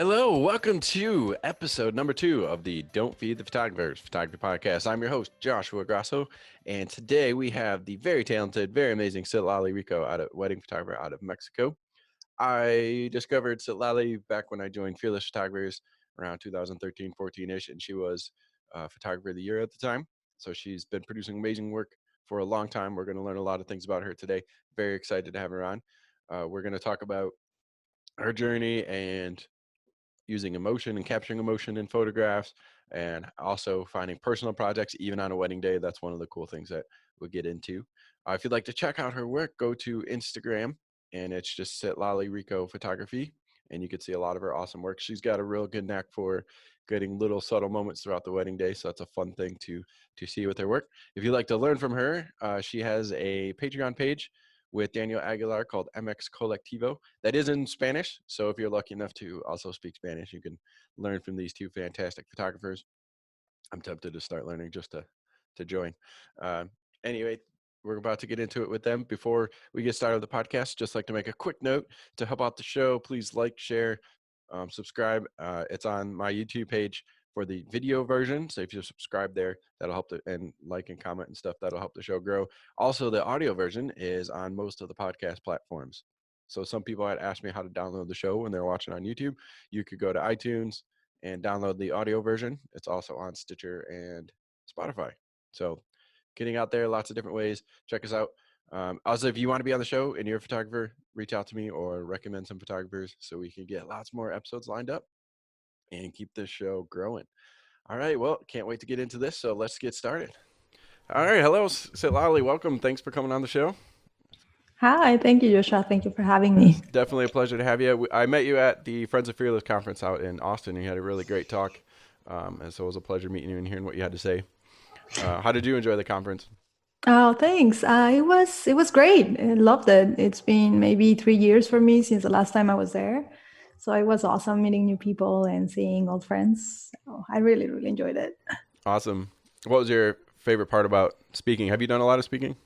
Hello, welcome to episode number 2 of the Don't Feed the Photographers Photography Podcast. I'm your host, Joshua Grasso, and today we have the very talented, very amazing Citlalli Rico, wedding photographer out of Mexico. I discovered Citlalli back when I joined Fearless Photographers around 2013, 14-ish, and she was Photographer of the Year at the time. So she's been producing amazing work for a long time. We're going to learn a lot of things about her today. Very excited to have her on. We're going to talk about her journey and using emotion and capturing emotion in photographs, and also finding personal projects even on a wedding day. That's one of the cool things that we'll get into. If you'd like to check out her work, go to Instagram, and it's just Citlalli Rico Photography, and you can see a lot of her awesome work. She's got a real good knack for getting little subtle moments throughout the wedding day, so that's a fun thing to see with her work. If you'd like to learn from her, she has a Patreon page with Daniel Aguilar called MX Colectivo. That is in Spanish, so if you're lucky enough to also speak Spanish, you can learn from these two fantastic photographers. I'm tempted to start learning just to join. Uh, anyway, we're about to get into it with them. Before we get started with the podcast, just like to make a quick note to help out the show. Please like, share, subscribe. It's on my YouTube page for the video version. So if you subscribe there, that'll help and like and comment and stuff, that'll help the show grow. Also, the audio version is on most of the podcast platforms. So some people had asked me how to download the show when they're watching on YouTube. You could go to iTunes and download the audio version. It's also on Stitcher and Spotify. So getting out there, lots of different ways. Check us out. Also, if you want to be on the show and you're a photographer, reach out to me or recommend some photographers so we can get lots more episodes lined up and keep this show growing. All right, well, can't wait to get into this, so let's get started. All right, hello, Citlalli. Welcome. Thanks for coming on the show. Hi, thank you, Joshua. Thank you for having me. It's definitely a pleasure to have you. I met you at the Friends of Fearless conference out in Austin. You had a really great talk, and so it was a pleasure meeting you and hearing what you had to say. How did you enjoy the conference? Oh, thanks. It was great. I loved it. It's been maybe 3 years for me since the last time I was there, so it was awesome meeting new people and seeing old friends. So I really enjoyed it. Awesome. What was your favorite part about speaking? Have you done a lot of speaking?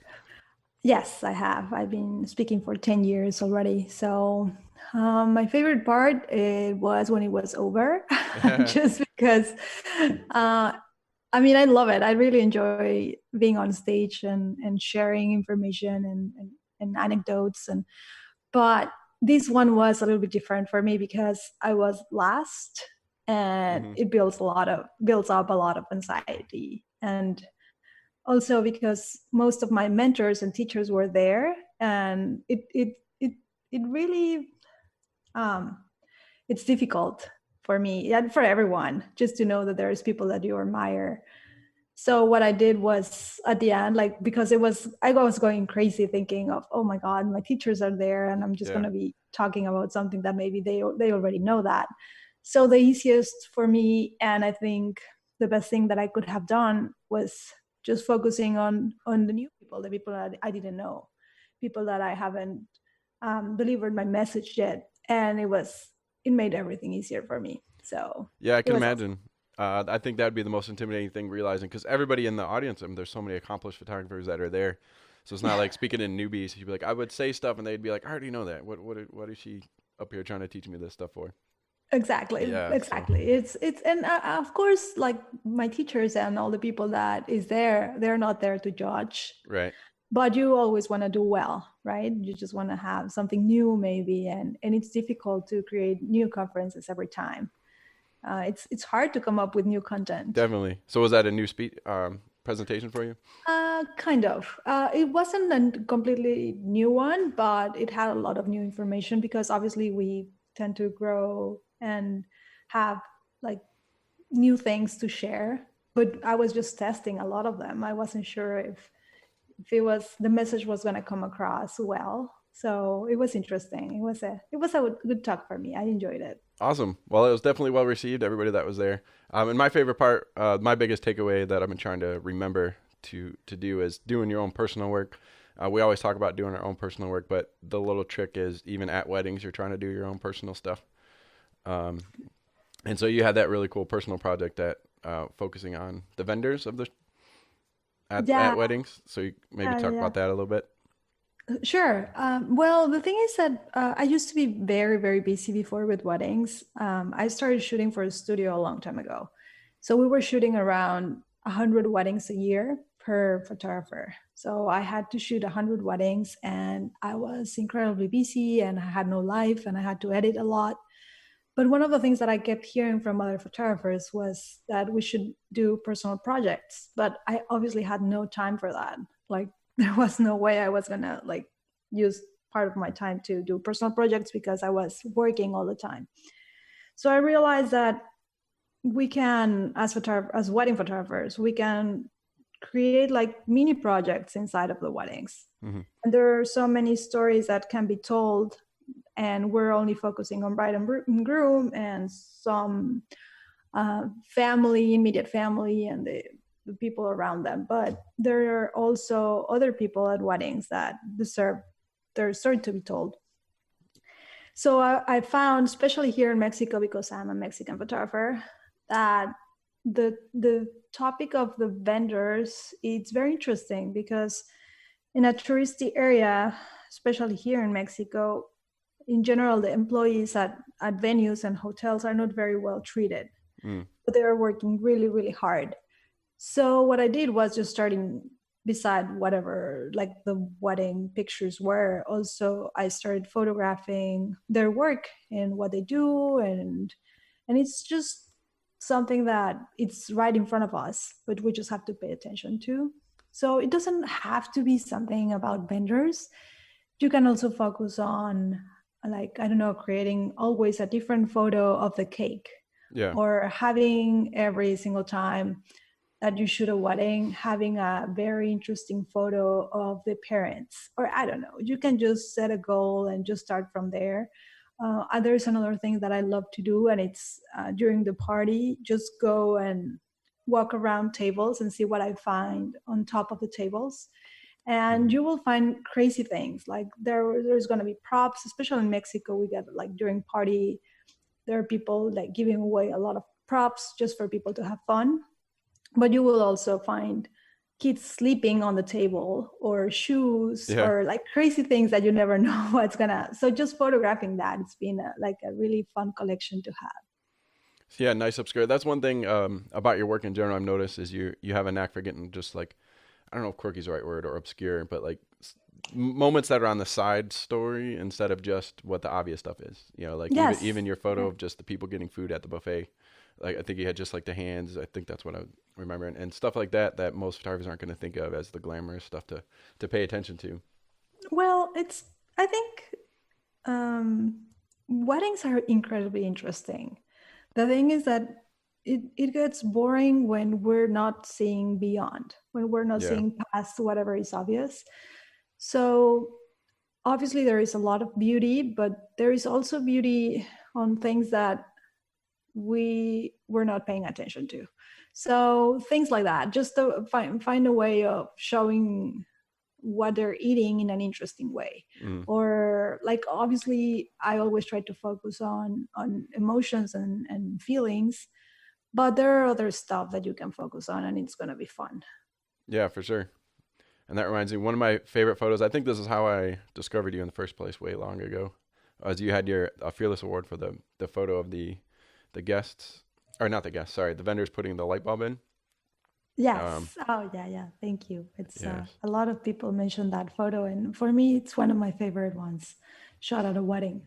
Yes, I have. I've been speaking for 10 years already. So my favorite part was when it was over, just because. Uh, I mean, I love it. I really enjoy being on stage and sharing information and anecdotes. But this one was a little bit different for me because I was last, and Mm-hmm. it builds up a lot of anxiety. And also because most of my mentors and teachers were there, and it really um, it's difficult for me and for everyone just to know that there's people that you admire. So what I did was at the end, like, because I was going crazy thinking of, oh my God, my teachers are there and I'm just going Yeah. to be talking about something that maybe they already know that. So the easiest for me, and I think the best thing that I could have done, was just focusing on the new people, the people that I didn't know, people that I haven't delivered my message yet. And it made everything easier for me. So Yeah, I it can was awesome. imagine. I think that would be the most intimidating thing, realizing because everybody in the audience, I mean, there's so many accomplished photographers that are there. So it's not like speaking in newbies. You'd be like, I would say stuff, and they'd be like, I already know that. What is she up here trying to teach me this stuff for? Exactly, Yeah. So exactly. It's and of course, like, my teachers and all the people that is there, they're not there to judge, right. but you always want to do well, right? You just want to have something new, maybe, and it's difficult to create new conferences every time. It's hard to come up with new content. Definitely. So was that a new speech presentation for you? Kind of. It wasn't a completely new one, but it had a lot of new information because obviously we tend to grow and have, like, new things to share. But I was just testing a lot of them. I wasn't sure if the message was going to come across well. So it was interesting. It was a good talk for me. I enjoyed it. Awesome. Well, it was definitely well received. Everybody that was there. And my favorite part, my biggest takeaway that I've been trying to remember to do is doing your own personal work. We always talk about doing our own personal work, but the little trick is even at weddings, you're trying to do your own personal stuff. Um, and so you had that really cool personal project that focusing on the vendors of the at Yeah, weddings. So you maybe talk yeah. about that a little bit. Sure. Well, the thing is that I used to be very, very busy before with weddings. I started shooting for a studio a long time ago. So we were shooting around 100 weddings a year per photographer. So I had to shoot 100 weddings and I was incredibly busy and I had no life and I had to edit a lot. But one of the things that I kept hearing from other photographers was that we should do personal projects. But I obviously had no time for that. Like there was no way I was gonna like use part of my time to do personal projects because I was working all the time. So I realized that we can, as wedding photographers, we can create like mini projects inside of the weddings. Mm-hmm. And there are so many stories that can be told, and we're only focusing on bride and groom and some family, immediate family, and the people around them. But there are also other people at weddings that deserve their story to be told. So I found, especially here in Mexico, because I'm a Mexican photographer, that the topic of the vendors, it's very interesting because in a touristy area, especially here in Mexico, in general, the employees at venues and hotels are not very well treated. But they are working really, really hard. So what I did was just starting beside whatever like the wedding pictures were, also I started photographing their work and what they do, and it's just something that it's right in front of us, but we just have to pay attention to. So it doesn't have to be something about vendors. You can also focus on, like, I don't know, creating always a different photo of the cake. Yeah. Or having every single time that you shoot a wedding, having a very interesting photo of the parents. Or I don't know, you can just set a goal and just start from there. There's another thing that I love to do, and it's during the party, just go and walk around tables and see what I find on top of the tables. And you will find crazy things. Like there's going to be props, especially in Mexico. We get like during party, there are people like giving away a lot of props just for people to have fun. But you will also find kids sleeping on the table, or shoes, or like crazy things that you never know what's gonna. So just photographing that, it's been like a really fun collection to have. Yeah, nice obscure. That's one thing about your work in general I've noticed is you have a knack for getting just like, I don't know if quirky is the right word or obscure, but like moments that are on the side story instead of just what the obvious stuff is. You know, like Yes. even your photo of just the people getting food at the buffet. Like I think you had just like the hands. I think that's what I remember, and stuff like that that most photographers aren't going to think of as the glamorous stuff to pay attention to. Well, I think weddings are incredibly interesting. The thing is that it gets boring when we're not seeing beyond, when we're not seeing past whatever is obvious. So obviously there is a lot of beauty, but there is also beauty on things that we were not paying attention to. So things like that, just to find a way of showing what they're eating in an interesting way. Or like, obviously I always try to focus on emotions and feelings, but there are other stuff that you can focus on and it's going to be fun. Yeah, for sure. And that reminds me, one of my favorite photos. I think this is how I discovered you in the first place, way long ago. As you had your Fearless Award for the photo of the guests, or not the guests, sorry, the vendors putting the light bulb in. Yes. Oh, yeah. Thank you. It's a lot of people mention that photo, and for me, it's one of my favorite ones, shot at a wedding.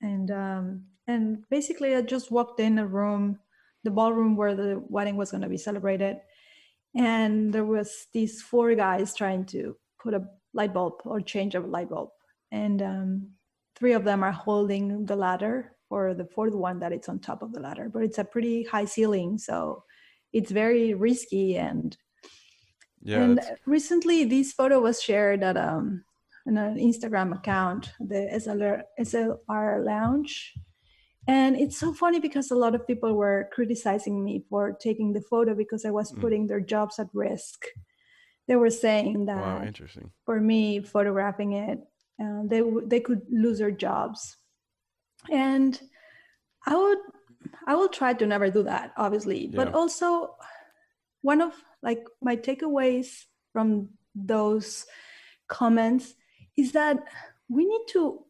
And basically, I just walked in a room, the ballroom where the wedding was going to be celebrated, and there was these four guys trying to put a light bulb or change a light bulb, and three of them are holding the ladder for the fourth one that it's on top of the ladder, but it's a pretty high ceiling, so it's very risky. And recently this photo was shared at an Instagram account, the SLR Lounge. And it's so funny because a lot of people were criticizing me for taking the photo because I was putting their jobs at risk. They were saying that, wow, interesting. For me photographing it, they could lose their jobs. And I will try to never do that, obviously. But also, one of like my takeaways from those comments is that we need to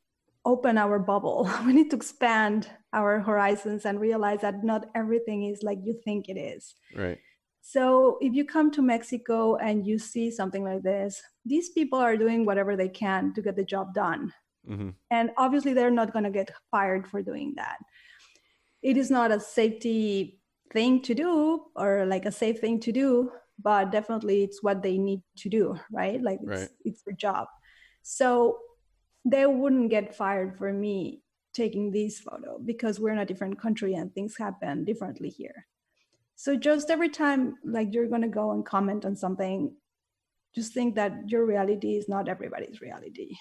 open our bubble. We need to expand our horizons and realize that not everything is like you think it is. Right. So if you come to Mexico and you see something like this, these people are doing whatever they can to get the job done. Mm-hmm. And obviously they're not going to get fired for doing that. It is not a safety thing to do or like a safe thing to do, but definitely it's what they need to do, right? Like it's their job. So they wouldn't get fired for me taking this photo because we're in a different country and things happen differently here. So just every time like you're going to go and comment on something, just think that your reality is not everybody's reality.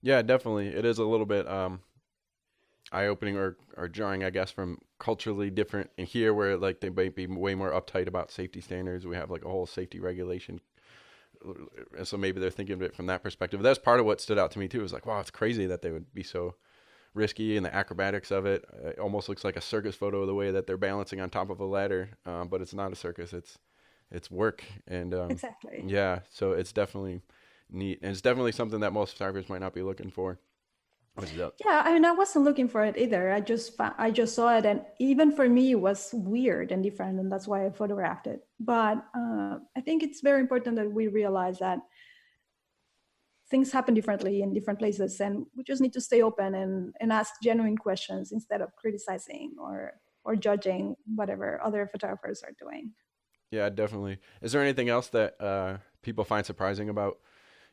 Yeah, definitely. It is a little bit eye-opening or jarring, I guess, from culturally different in here where like they might be way more uptight about safety standards. We have like a whole safety regulation. And so maybe they're thinking of it from that perspective. That's part of what stood out to me too. It was like, wow, it's crazy that they would be so risky and the acrobatics of it. It almost looks like a circus photo the way that they're balancing on top of a ladder. But it's not a circus. It's work. And exactly. Yeah, so it's definitely neat. And it's definitely something that most photographers might not be looking for. Yeah, I mean, I wasn't looking for it either. I just saw it, and even for me, it was weird and different, and that's why I photographed it. But I think it's very important that we realize that things happen differently in different places, and we just need to stay open and ask genuine questions instead of criticizing or judging whatever other photographers are doing. Yeah, definitely. Is there anything else that people find surprising about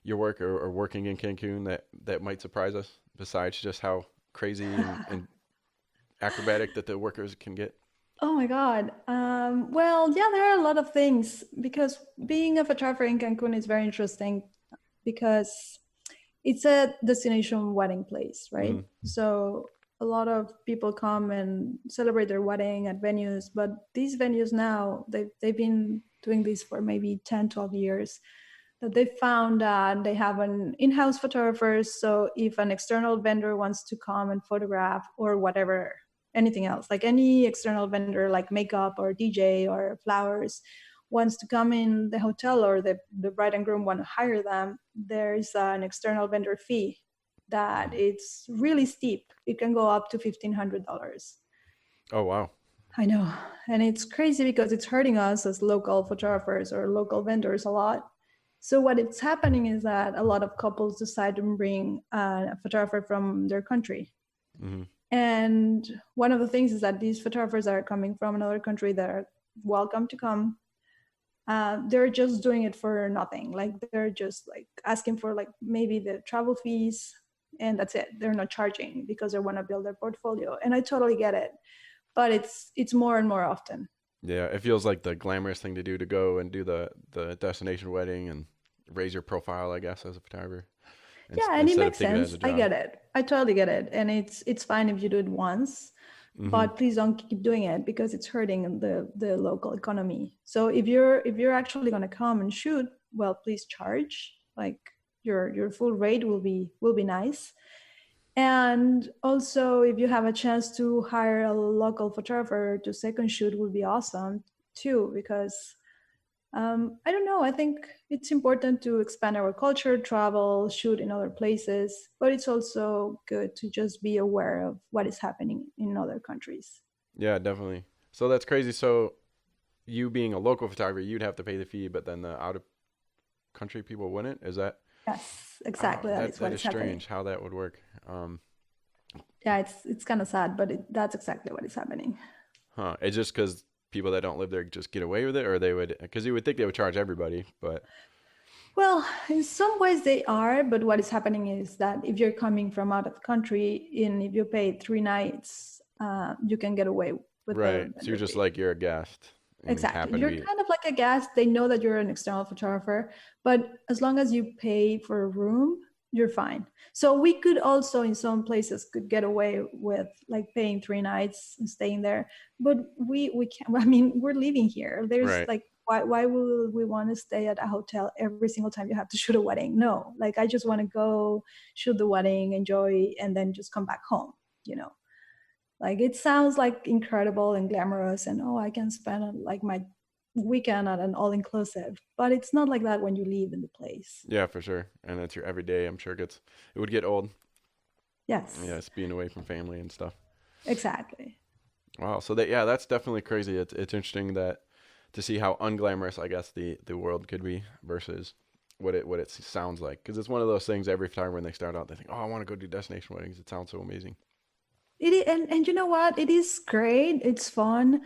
your work or working in Cancun that might surprise us besides just how crazy and acrobatic that the workers can get? Oh my God. Well, yeah, there are a lot of things because being a photographer in Cancun is very interesting because it's a destination wedding place, right? Mm-hmm. So a lot of people come and celebrate their wedding at venues, but these venues now, they've been doing this for maybe 10, 12 years. That they found that they have an in-house photographer. So if an external vendor wants to come and photograph or whatever, anything else, like any external vendor like makeup or DJ or flowers wants to come in the hotel or the bride and groom want to hire them, there's an external vendor fee that it's really steep. It can go up to $1,500. Oh, wow. I know. And it's crazy because it's hurting us as local photographers or local vendors a lot. So what is happening is that a lot of couples decide to bring a photographer from their country. Mm-hmm. And one of the things is that these photographers that are coming from another country that are welcome to come, they're just doing it for nothing. Like they're just like asking for like maybe the travel fees and that's it. They're not charging because they want to build their portfolio. And I totally get it, but it's more and more often. Yeah, it feels like the glamorous thing to do to go and do the destination wedding and raise your profile, I guess, as a photographer. Yeah, and it makes sense. I get it. I totally get it. And it's fine if you do it once, mm-hmm. but please don't keep doing it because it's hurting the local economy. So if you're actually going to come and shoot, well, please charge. Like your full rate will be nice. And also, if you have a chance to hire a local photographer to second shoot, would be awesome too, because I don't know, I think it's important to expand our culture, travel, shoot in other places, but it's also good to just be aware of what is happening in other countries. Yeah, definitely. So that's crazy. So you being a local photographer, you'd have to pay the fee, but then the out of country people wouldn't? Is that? Yes, exactly. That is what is strange happening. How that would work. Yeah, it's kind of sad, but that's exactly what is happening. Huh. It's just because people that don't live there just get away with it, or they would, because you would think they would charge everybody, but. Well, in some ways they are, but what is happening is that if you're coming from out of the country and if you pay 3 nights, you can get away with right. So you're just like, you're a guest. Exactly. You're kind of like a guest. They know that you're an external photographer, but as long as you pay for a room, you're fine. So we could also, in some places, could get away with like paying 3 nights and staying there, but we can't. I mean, we're living here. There's right. Like, why will we want to stay at a hotel every single time you have to shoot a wedding? No, like I just want to go shoot the wedding, enjoy, and then just come back home. You know. Like it sounds like incredible and glamorous and I can spend like my weekend at an all-inclusive, but it's not like that when you live in the place. Yeah, for sure. And it's your everyday. I'm sure it would get old. Yes, Yes, being away from family and stuff. exactly. Wow. So that's definitely crazy. It's interesting that to see how unglamorous I guess the world could be versus what it sounds like. Because it's one of those things every time when they start out, they think, oh, I want to go do destination weddings. It sounds so amazing. And you know what? It is great. It's fun,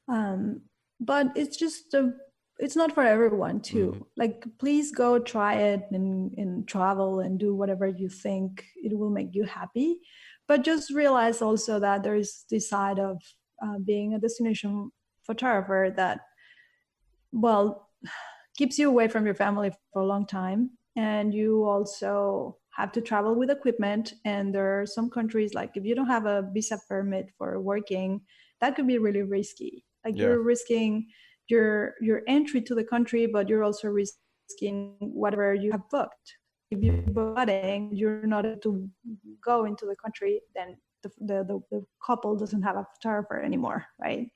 um, but it's not for everyone Mm-hmm. too. Like, please go try it and travel and do whatever you think it will make you happy. But just realize also that there is this side of being a destination photographer that, well, keeps you away from your family for a long time, and you also have to travel with equipment. And there are some countries, like if you don't have a visa permit for working, that could be really risky. Like, Yeah. you're risking your entry to the country, but you're also risking whatever you have booked. If you book a wedding, you're not able to go into the country, then the couple doesn't have a photographer anymore, right?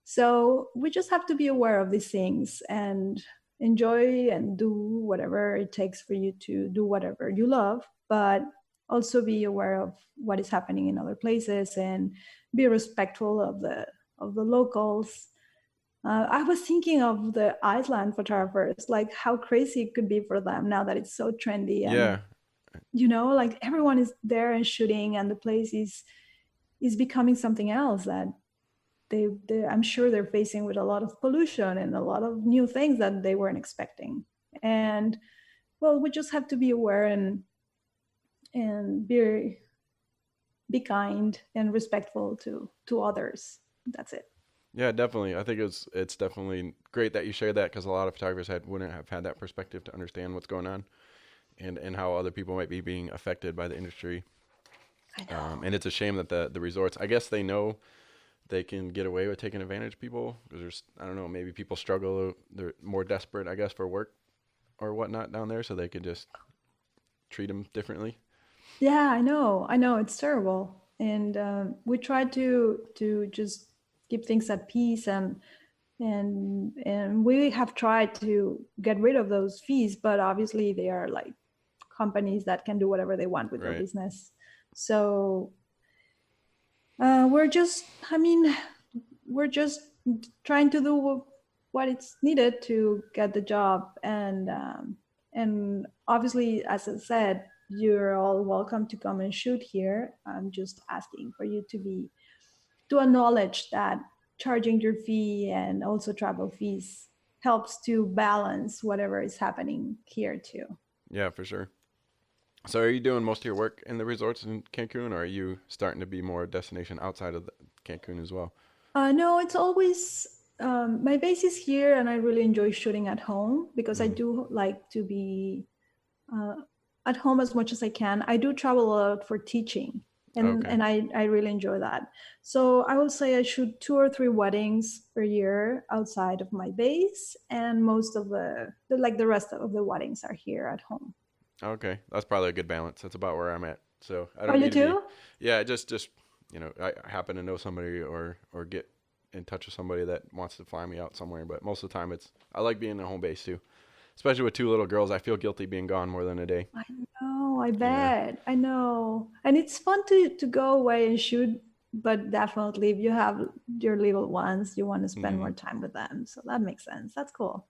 So we just have to be aware of these things and enjoy and do whatever it takes for you to do whatever you love, but also be aware of what is happening in other places and be respectful of the locals. I was thinking of the Iceland photographers, like how crazy it could be for them now that it's so trendy, and Yeah. like everyone is there and shooting, and the place is becoming something else that I'm sure they're facing with a lot of pollution and a lot of new things that they weren't expecting. And well, we just have to be aware and be kind and respectful to others. That's it. Yeah, definitely. I think it's definitely great that you share that because a lot of photographers wouldn't have had that perspective to understand what's going on and how other people might be being affected by the industry. I know. And it's a shame that the resorts, I guess they know they can get away with taking advantage of people because there's, I don't know, maybe people struggle, they're more desperate, I guess, for work or whatnot down there, so they could just treat them differently. Yeah, I know it's terrible, and we try to just keep things at peace, and we have tried to get rid of those fees, but obviously they are like companies that can do whatever they want with their Right. business. So we're just, I mean, we're just trying to do what it's needed to get the job, and obviously, as I said, you're all welcome to come and shoot here. I'm just asking for you to acknowledge that charging your fee and also travel fees helps to balance whatever is happening here too. Yeah, for sure. So are you doing most of your work in the resorts in Cancun, or are you starting to be more destination outside of Cancun as well? No, it's always my base is here, and I really enjoy shooting at home because I Mm-hmm. do like to be uh, at home as much as I can. I do travel a lot for teaching, Okay. and I really enjoy that. So I will say I shoot 2 or 3 weddings per year outside of my base, and most of the rest of the weddings are here at home. Okay. That's probably a good balance. That's about where I'm at. So I Oh, don't you need to be, too? yeah, just I happen to know somebody or get in touch with somebody that wants to fly me out somewhere, but most of the time I like being in a home base too. Especially with two little girls, I feel guilty being gone more than a day. I know, I Yeah. bet. I know. And it's fun to go away and shoot, but definitely if you have your little ones, you want to spend Hmm. more time with them. So that makes sense. That's cool.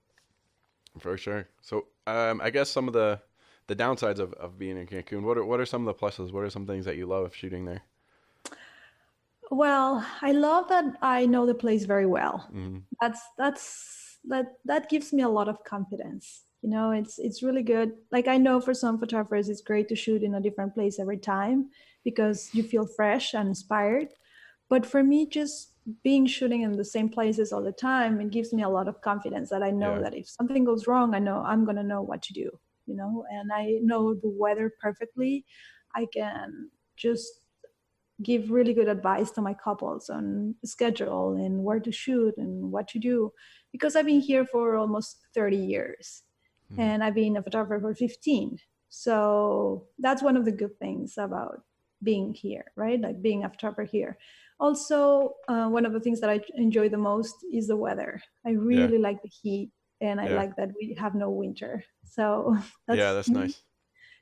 For sure. So, I guess some of the downsides of being in Cancun. What are some of the pluses? What are some things that you love shooting there? Well, I love that I know the place very well. Hmm. That gives me a lot of confidence. It's really good. Like, I know for some photographers it's great to shoot in a different place every time because you feel fresh and inspired. But for me, just being shooting in the same places all the time, it gives me a lot of confidence that I know Yeah. that if something goes wrong, I know I'm gonna know what to do, and I know the weather perfectly. I can just give really good advice to my couples on schedule and where to shoot and what to do because I've been here for almost 30 years Hmm. and I've been a photographer for 15. So that's one of the good things about being here, right? Like being a photographer here. Also, one of the things that I enjoy the most is the weather. I Yeah. really like the heat, and I Yeah. like that we have no winter. So Yeah, that's, that's nice.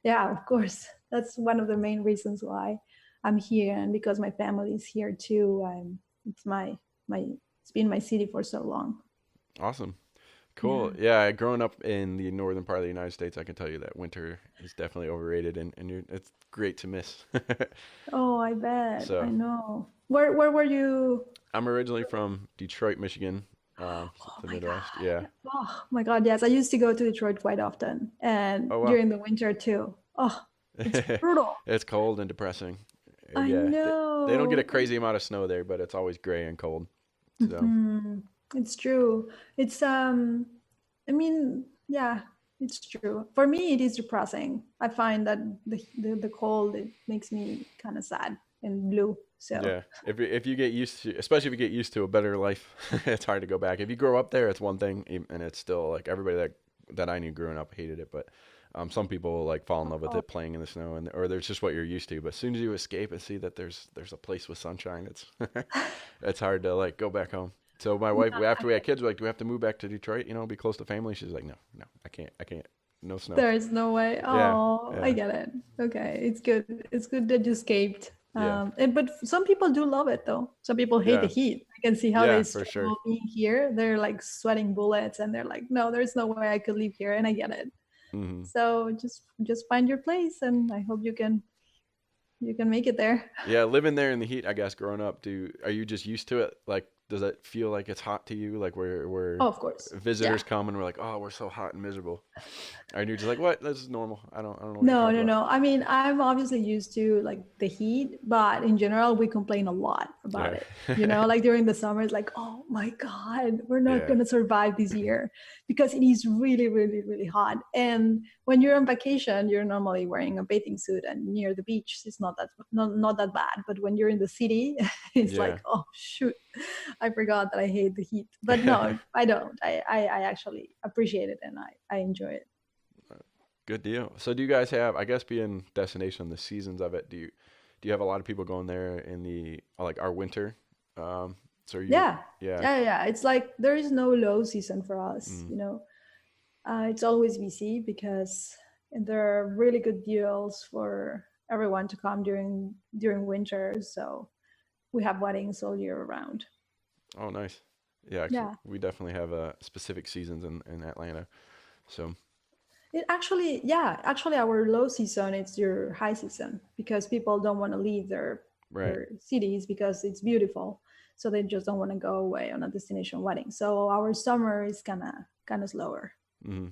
yeah, of course. That's one of the main reasons why I'm here, and because my family is here too. It's my it's been my city for so long. Awesome. Cool. Yeah. Yeah, growing up in the northern part of the United States, I can tell you that winter is definitely overrated, and it's great to miss. Oh, I bet. I So know. Where were you? I'm originally from Detroit, Michigan, Oh the my Midwest. Yeah. God. Oh my God. Yes, I used to go to Detroit quite often, and Oh wow. during the winter too. Oh, it's brutal. It's cold and depressing. And I yeah, they don't get a know. crazy amount of snow there, but it's always gray and cold. So Mhm. It's true. It's I mean, yeah, it's true. For me, it is depressing. I find that the cold, it makes me kind of sad and blue. So, yeah, if you get used to, especially if you get used to a better life, it's hard to go back. If you grow up there, it's one thing, and it's still like everybody that I knew growing up hated it, but some people like fall in love with oh, it playing in the snow, and or there's just what you're used to. But as soon as you escape and see that there's a place with sunshine, it's it's hard to like go back home. So my wife, yeah, after we had kids, we're like, do we have to move back to Detroit? You know, be close to family. She's like, no, no, I can't, no snow. there is no way. Yeah, Oh, I yeah, get it. Okay, it's good. It's good that you escaped. yeah, But some people do love it though. Some people hate the yeah, heat. I can see how they yeah, for sure. struggle being here. They're like sweating bullets, and they're like, no, there's no way I could live here, and I get it. Hmm. So just find your place, and I hope you can make it there. Yeah, living there in the heat, I guess, growing up, are you just used to it? Like, does it feel like it's hot to you? Like, where Oh, of course. Yeah. visitors come and we're like, oh, we're so hot and miserable. Are you just like, what? This is normal. I don't know what you're No, talking no, about. no. I mean, I'm obviously used to like the heat, but in general, we complain a lot about Yeah. it. You know, like during the summer, it's like, oh my God, we're not Yeah. going to survive this year because it is really, really, really hot. And when you're on vacation, you're normally wearing a bathing suit and near the beach, it's not that bad. But when you're in the city, it's Yeah. like, oh shoot, I forgot that I hate the heat. But no, I don't. I actually appreciate it, and I enjoy it. Good deal. So do you guys have, I guess being destination, the seasons of it, do you have a lot of people going there in the like our winter? So are you Yeah, yeah. yeah. It's like there is no low season for us, Mm, you know. It's always busy because there are really good deals for everyone to come during winter. So we have weddings all year round. oh nice. Yeah, actually Yeah. we definitely have specific seasons in Atlanta. So It actually, yeah, actually our low season it's your high season because people don't want to leave right. their cities because it's beautiful. So they just don't want to go away on a destination wedding. So our summer is kind of slower. Hmm.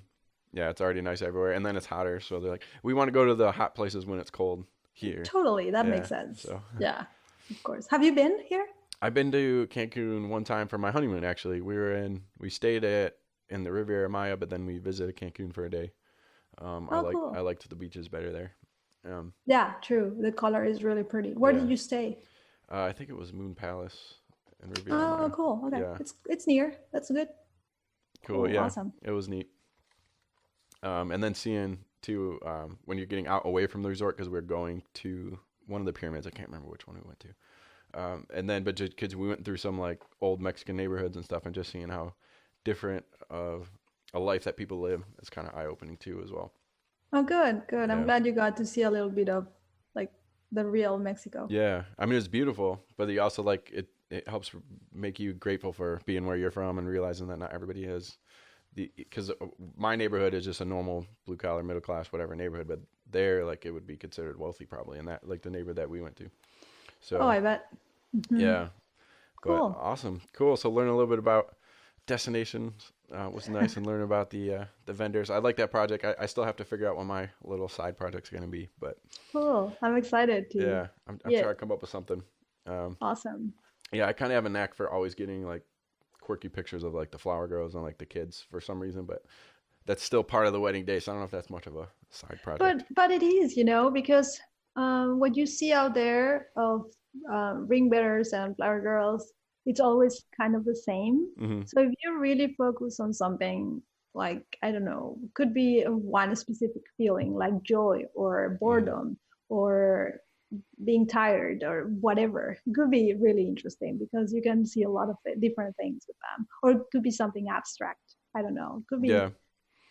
Yeah, it's already nice everywhere, and then it's hotter. So they're like, we want to go to the hot places when it's cold here. Totally, that Yeah. makes sense. So Yeah, of course. Have you been here? I've been to Cancun one time for my honeymoon. Actually, we stayed in the Riviera Maya, but then we visited Cancun for a day. Oh, I cool. liked the beaches better there. Um, Yeah, true. The color is really pretty. Where yeah, did you stay? I think it was Moon Palace in Riviera Oh, Maya. cool. Okay, Yeah, it's near. That's good. cool. Cool. Yeah, Awesome. it was neat. And then seeing too when you're getting out away from the resort because we're going to one of the pyramids. I can't remember which one we went to. And then, but just kids, we went through some like old Mexican neighborhoods and stuff, and just seeing how different of a life that people live is kind of eye opening too as well. Oh, good, good. I'm Yeah, glad you got to see a little bit of like the real Mexico. yeah. I mean, it's beautiful, but you also like it. It helps make you grateful for being where you're from and realizing that not everybody is because my neighborhood is just a normal blue collar, middle class, whatever neighborhood, but there like it would be considered wealthy probably in that like the neighborhood that we went to. Oh, So I bet. Hmm. yeah, but Cool. awesome, cool. So learn a little bit about destinations was nice and learn about the vendors. I like that project. I still have to figure out what my little side project's gonna be, but Cool. I'm excited to yeah, I'm see trying to it. come up with something. Um, Awesome. yeah, I kind of have a knack for always getting like quirky pictures of like the flower girls and like the kids for some reason, but that's still part of the wedding day, so I don't know if that's much of a side project. But it is, you know, because what you see out there of ring bearers and flower girls, it's always kind of the same. Hmm. So if you really focus on something like, I don't know, could be one specific feeling like joy or Hmm. boredom or being tired or whatever. It could be really interesting because you can see a lot of different things with them, or it could be something abstract. I don't know. It could be, Yeah.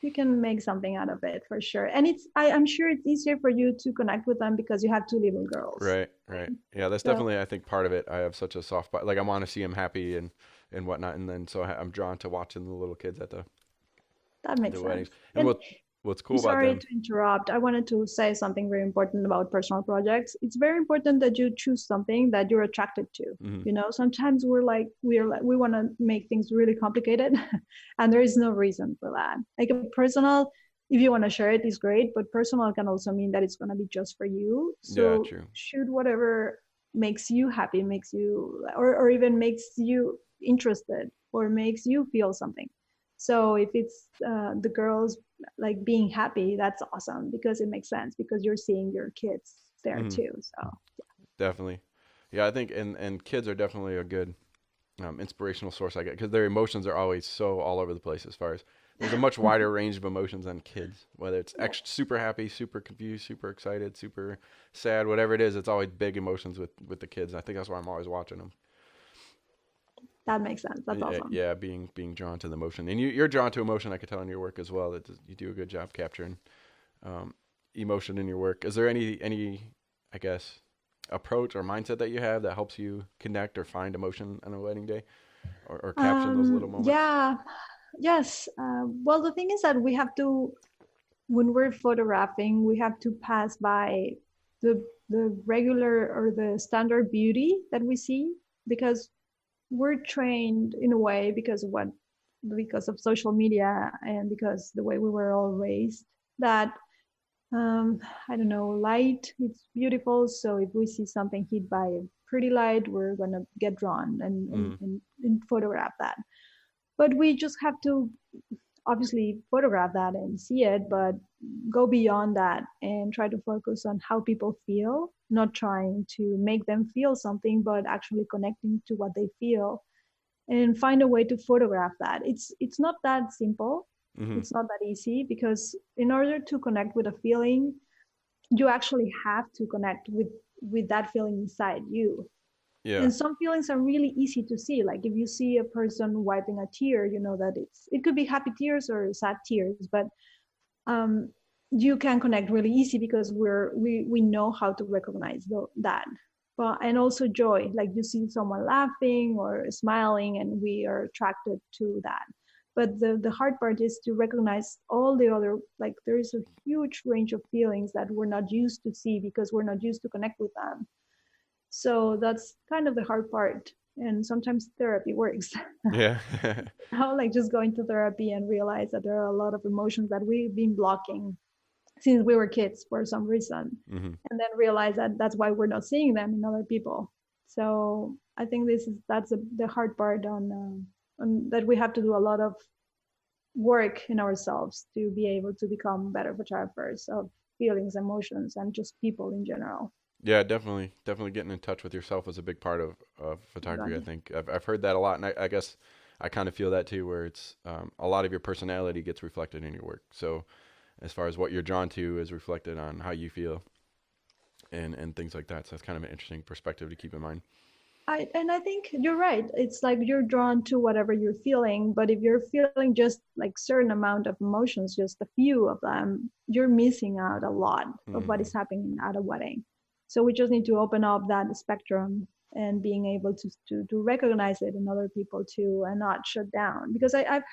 you can make something out of it for sure. And I'm sure it's easier for you to connect with them because you have two little girls. Right. Right. Yeah. That's So definitely, I think, part of it. I have such a soft spot. Like I want to see them happy and whatnot. And then so I'm drawn to watching the little kids at that makes the sense. weddings. And And what's I'm cool about sorry them. to interrupt. I wanted to say something very important about personal projects. It's very important that you choose something that you're attracted to. Mhm. You know, sometimes we want to make things really complicated, and there is no reason for that. Like a personal, if you want to share it, is great, but personal can also mean that it's going to be just for you. Yeah. So True. shoot whatever makes you happy, makes you, or even makes you interested, or makes you feel something. So if it's the girls like being happy, that's awesome because it makes sense because you're seeing your kids there Mhm. too. So Definitely. Yeah. I think and kids are definitely a good inspirational source I get because their emotions are always so all over the place as far as there's a much wider range of emotions than kids, whether it's yeah, super happy, super confused, super excited, super sad, whatever it is, it's always big emotions with the kids. I think that's why I'm always watching them. that makes sense. That's Yeah, awesome. yeah, being drawn to the emotion, and you're drawn to emotion. I could tell in your work as well that you do a good job capturing um, emotion in your work. Is there any I guess approach or mindset that you have that helps you connect or find emotion on a wedding day, or caption those little moments? Yeah, yes. Well, the thing is that we have to, when we're photographing, we have to pass by the regular or the standard beauty that we see because we're trained in a way because of social media and because the way we were all raised that um, I don't know, light, it's beautiful. So if we see something hit by a pretty light, we're gonna get drawn Mm, and photograph that. But we just have to obviously photograph that and see it, but go beyond that and try to focus on how people feel, not trying to make them feel something, but actually connecting to what they feel and find a way to photograph that. It's not that simple. hmm. It's not that easy because in order to connect with a feeling, you actually have to connect with that feeling inside you. Yeah, And some feelings are really easy to see. Like if you see a person wiping a tear, you know that it could be happy tears or sad tears, but um, you can connect really easy because we know how to recognize that. But and also joy, like you see someone laughing or smiling, and we are attracted to that. But the hard part is to recognize all the other, like there is a huge range of feelings that we're not used to see because we're not used to connect with them. So that's kind of the hard part. And sometimes therapy works. yeah, How like just going to therapy and realize that there are a lot of emotions that we've been blocking since we were kids for some reason, hmm, and then realize that that's why we're not seeing them in other people. So I think that's the hard part on that we have to do a lot of work in ourselves to be able to become better photographers of feelings, emotions, and just people in general. yeah. Definitely getting in touch with yourself is a big part of photography. I Exactly. think I've heard that a lot, and I guess I kind of feel that too, where it's a lot of your personality gets reflected in your work. So as far as what you're drawn to is reflected on how you feel and things like that. So that's kind of an interesting perspective to keep in mind. I think you're right. It's like you're drawn to whatever you're feeling, but if you're feeling just like certain amount of emotions, just a few of them, you're missing out a lot of what Hmm. is happening at a wedding. So we just need to open up that spectrum and being able to recognize it in other people too and not shut down. Because I've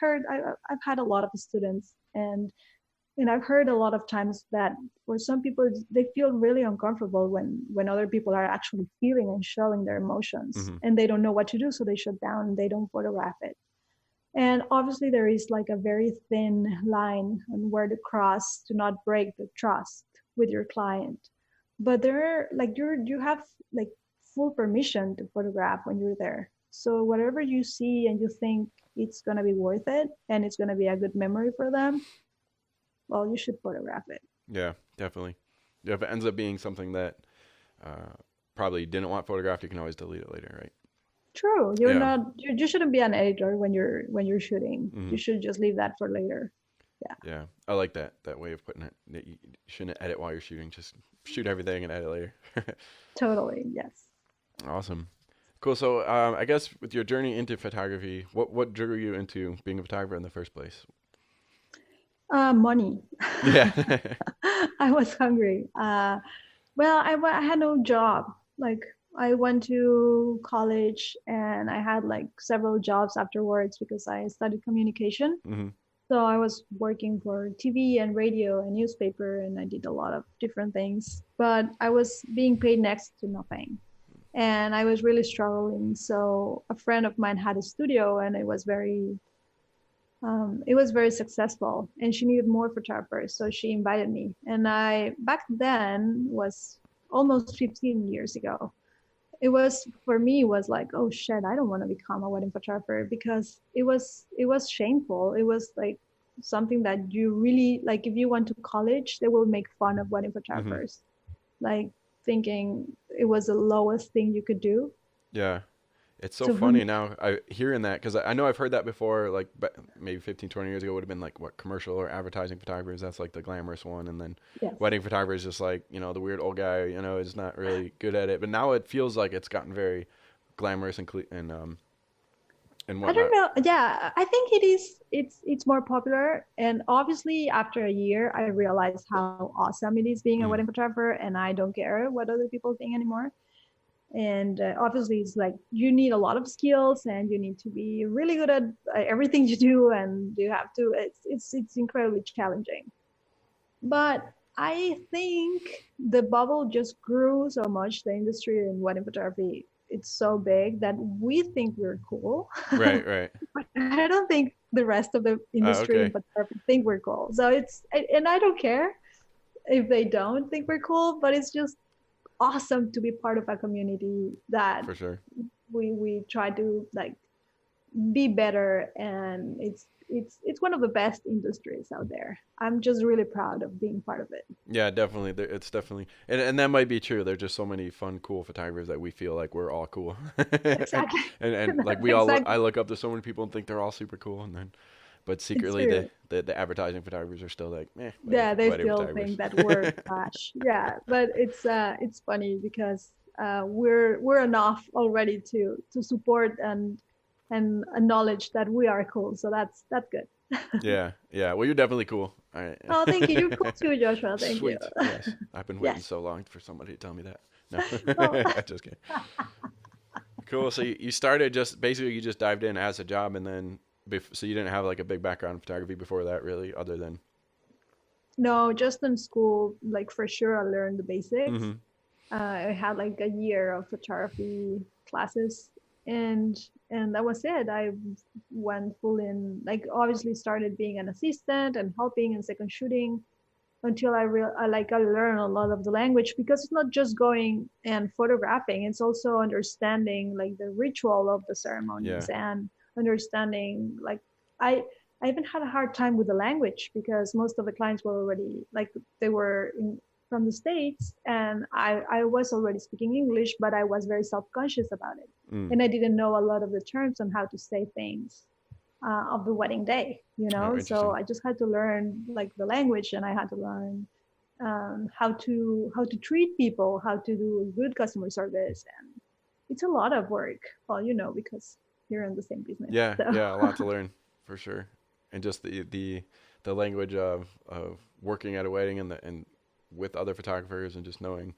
had a lot of students and I've heard a lot of times that for some people they feel really uncomfortable when other people are actually feeling and showing their emotions Hmm. and they don't know what to do, so they shut down and they don't photograph it. And obviously there is like a very thin line on where to cross to not break the trust with your client. But there are like you have like full permission to photograph when you're there. So whatever you see and you think it's going to be worth it and it's going to be a good memory for them, well, you should photograph it. Yeah, definitely. Yeah, if it ends up being something that uh, probably didn't want photographed, you can always delete it later, right? True. You're Yeah. not you shouldn't be an editor when you're shooting. Hmm. You should just leave that for later. Yeah, I like that way of putting it. That you shouldn't edit while you're shooting. Just shoot everything and edit later. Totally, yes. Awesome. Cool. So, I guess with your journey into photography, what drew you into being a photographer in the first place? Money. Yeah. I was hungry. Well, I had no job. Like I went to college and I had like several jobs afterwards because I studied communication. Hmm. So I was working for TV and radio and newspaper, and I did a lot of different things. But I was being paid next to nothing, and I was really struggling. So a friend of mine had a studio, and it was very successful, and she needed more photographers, so she invited me. And I back then was almost 15 years ago. It was for me it was like, oh shit, I don't want to become a wedding photographer because it was shameful. It was like something that you really like. If you went to college, they will make fun of wedding Hmm. photographers, like thinking it was the lowest thing you could do. Yeah. It's so So for me, funny now hearing that because I know I've heard that before, like maybe 15, 20 years ago would have been like what commercial or advertising photographers. That's like the glamorous one. And then yes. wedding photographer is just like, the weird old guy, is not really good at it. But now it feels like it's gotten very glamorous and I don't whatnot. know. Yeah, I think it is. It's more popular, and obviously, after a year, I realized how awesome it is being a Mm. wedding photographer, and I don't care what other people think anymore. And obviously, it's like you need a lot of skills, and you need to be really good at everything you do, and you have to. It's incredibly challenging. But I think the bubble just grew so much. The industry in wedding photography, it's so big that we think we're cool. Right, right. But I don't think the rest of the industry in Okay. photography think we're cool. So and I don't care if they don't think we're cool, but it's just awesome to be part of a community that For sure. we try to like be better, and it's one of the best industries out there. I'm just really proud of being part of it. Yeah, definitely. It's definitely, and that might be true. There's just so many fun, cool photographers that we feel like we're all cool, and, Exactly. and like I Exactly. look up to so many people and think they're all super cool, and then, but It's secretly true. the advertising photographers are still like, Yeah, they wedding still photographers. think that we're trash. Yeah, but it's funny because we're enough already to support and acknowledge that we are cool. So that's good. Yeah, yeah. Well, you're definitely cool. All Oh, thank you. You're right. cool too, Joshua. Thank you. Sweet. Yes, I've been waiting Yes. so long for somebody to tell me that. Well, No, I just kidding. Cool. So you started just basically you just dived in as a job, and then so you didn't have like a big background in photography before that, really, other than. no, just in school, like for sure, I learned the basics. Hmm. I had like a year of photography classes, and and that was it. I went full in, like obviously started being an assistant and helping in second shooting until I learned a lot of the language, because it's not just going and photographing, it's also understanding like the ritual of the Yeah. ceremonies, and understanding like I I even had a hard time with the language because most of the clients were already like they were from the States, and I was already speaking English, but I was very self-conscious about it. Mm. And I didn't know a lot of the terms on how to say things of the wedding day, Oh, So interesting. I just had to learn like the language, and I had to learn how to treat people, how to do good customer service, and it's a lot of work. Well, because you're in the same business. Yeah, So yeah, a lot to learn for sure, and just the language of working at a wedding and with other photographers and just knowing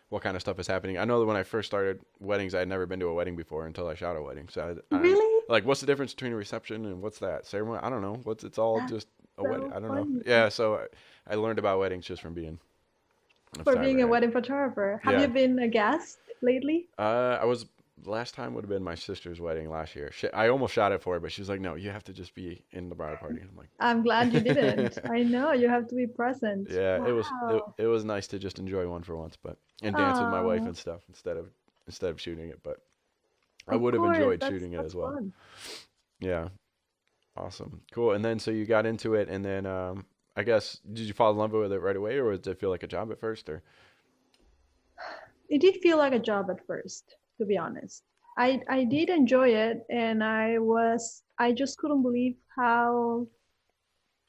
what kind of stuff is happening. I know that when I first started weddings, I had never been to a wedding before until I shot a wedding. So I really, like, what's the difference between a reception and what's that ceremony? I don't know. It's all that's just a wedding. so I don't know. funny. Yeah, so I learned about weddings just from being a For being a photographer. wedding photographer, have Yeah. you been a guest lately? I was last time would have been my sister's wedding last year. I almost shot it for her, but she was like, "No, you have to just be in the bridal party." And I'm glad you I'm didn't. like, I know you have to be present. "Yeah, Wow. it was nice to just enjoy one for once, but and dance with my wife Oh, and stuff instead of shooting it. But I of would have course. enjoyed That's shooting it that's as well. fun. Yeah, awesome, cool. And then so you got into it, and then I guess did you fall in love with it right away, or did it feel like a job at first, or? It did feel like a job at first, to be honest. I did enjoy it, and I just couldn't believe how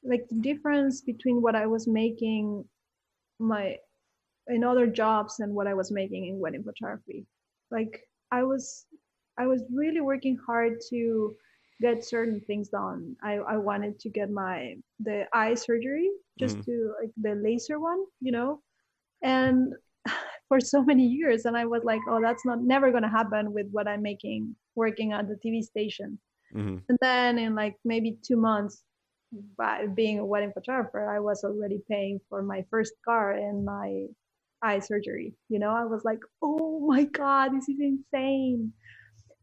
like the difference between what I was making my in other jobs and what I was making in wedding photography. Like I was I was really working hard to get certain things done. I wanted to get the eye surgery, just Hmm. to like the laser one, you know, and for so many years. And I was like, oh, that's not never gonna happen with what I'm making working at the TV station. Hmm. And then in like maybe 2 months, by being a wedding photographer, I was already paying for my first car and my eye surgery. You know, I was like, oh my God, this is insane.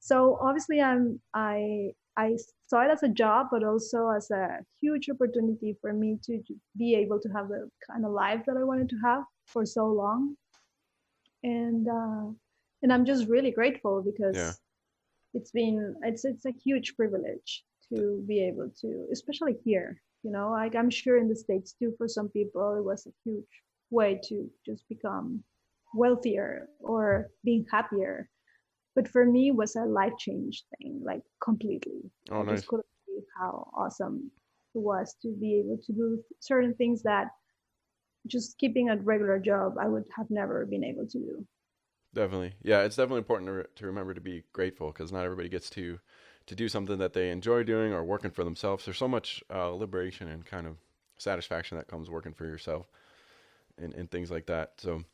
So obviously I saw it as a job, but also as a huge opportunity for me to be able to have the kind of life that I wanted to have for so long. And and I'm just really grateful Yeah. because it's a huge privilege to be able to, especially here, you know, like I'm sure in the States too, for some people it was a huge way to just become wealthier or being happier. But for me it was a life change thing, like completely. Oh, I just nice. couldn't believe how awesome it was to be able to do certain things that just keeping a regular job I would have never been able to do. Definitely. Yeah, it's definitely important to remember to be grateful because not everybody gets to do something that they enjoy doing or working for themselves. There's so much liberation and kind of satisfaction that comes working for yourself and things like that. So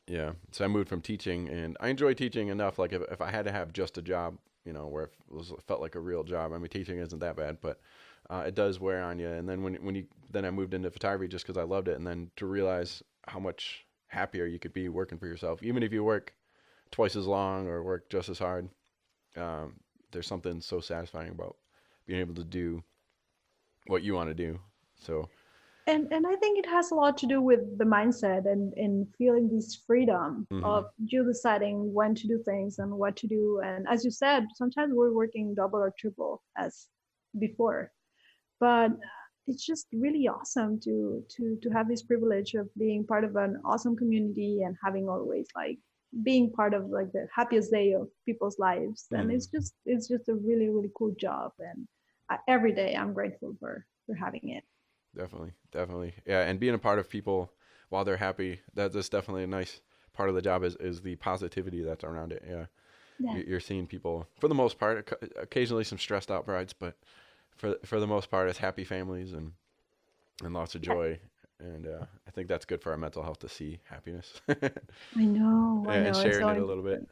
yeah, so I moved from teaching, and I enjoy teaching enough. Like if I had to have just a job, where it felt like a real job. I mean, teaching isn't that bad, but it does wear on you. And then then I moved into photography just because I loved it, and then to realize how much happier you could be working for yourself, even if you work twice as long or work just as hard. Um, there's something so satisfying about being able to do what you want to do. So, And I think it has a lot to do with the mindset and feeling this freedom hmm. of you deciding when to do things and what to do. And as you said, sometimes we're working double or triple as before, but it's just really awesome to have this privilege of being part of an awesome community and having always like being part of like the happiest day of people's lives. And Hmm. it's just a really really cool job. And every day I'm grateful for having it. Definitely, definitely, yeah. And being a part of people while they're happy, that's definitely a nice part of the job is the positivity that's around it. Yeah, Yeah. you're seeing people for the most part, occasionally some stressed out brides, but for the most part, it's happy families and lots of joy. And I think that's good for our mental health to see happiness I and know. It's sharing so it a little bit. important.